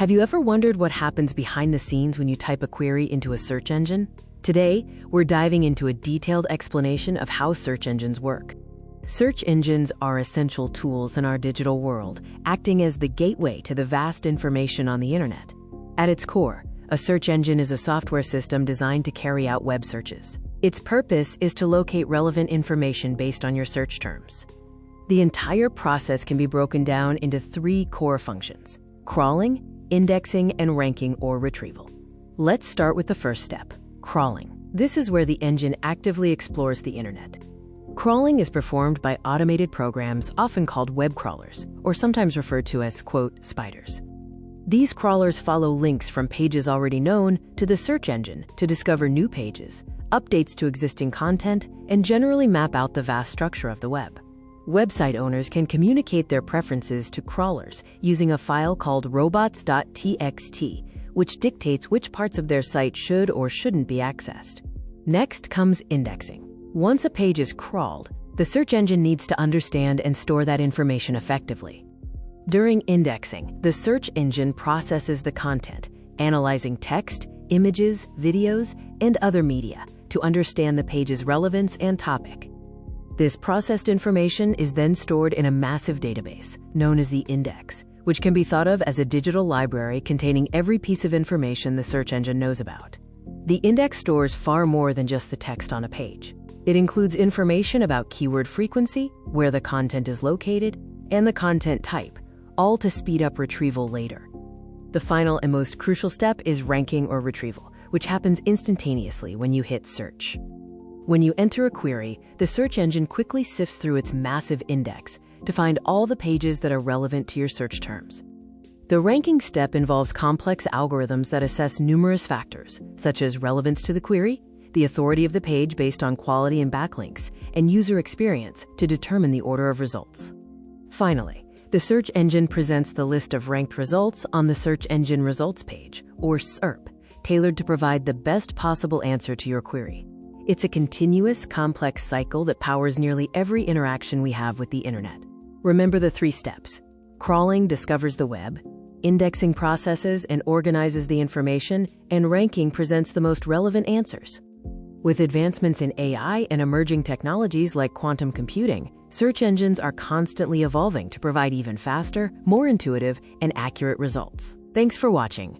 Have you ever wondered what happens behind the scenes when you type a query into a search engine? Today, we're diving into a detailed explanation of how search engines work. Search engines are essential tools in our digital world, acting as the gateway to the vast information on the internet. At its core, a search engine is a software system designed to carry out web searches. Its purpose is to locate relevant information based on your search terms. The entire process can be broken down into three core functions: crawling, indexing, and ranking or retrieval. Let's start with the first step, crawling. This is where the engine actively explores the internet. Crawling is performed by automated programs often called web crawlers, or sometimes referred to as, quote, spiders. These crawlers follow links from pages already known to the search engine to discover new pages, updates to existing content, and generally map out the vast structure of the web. Website owners can communicate their preferences to crawlers using a file called robots.txt, which dictates which parts of their site should or shouldn't be accessed. Next comes indexing. Once a page is crawled, the search engine needs to understand and store that information effectively. During indexing, the search engine processes the content, analyzing text, images, videos, and other media to understand the page's relevance and topic. This processed information is then stored in a massive database, known as the index, which can be thought of as a digital library containing every piece of information the search engine knows about. The index stores far more than just the text on a page. It includes information about keyword frequency, where the content is located, and the content type, all to speed up retrieval later. The final and most crucial step is ranking or retrieval, which happens instantaneously when you hit search. When you enter a query, the search engine quickly sifts through its massive index to find all the pages that are relevant to your search terms. The ranking step involves complex algorithms that assess numerous factors, such as relevance to the query, the authority of the page based on quality and backlinks, and user experience to determine the order of results. Finally, the search engine presents the list of ranked results on the Search Engine Results page, or SERP, tailored to provide the best possible answer to your query. It's a continuous, complex cycle that powers nearly every interaction we have with the internet. Remember the three steps. Crawling discovers the web, indexing processes and organizes the information, and ranking presents the most relevant answers. With advancements in AI and emerging technologies like quantum computing, search engines are constantly evolving to provide even faster, more intuitive, and accurate results. Thanks for watching.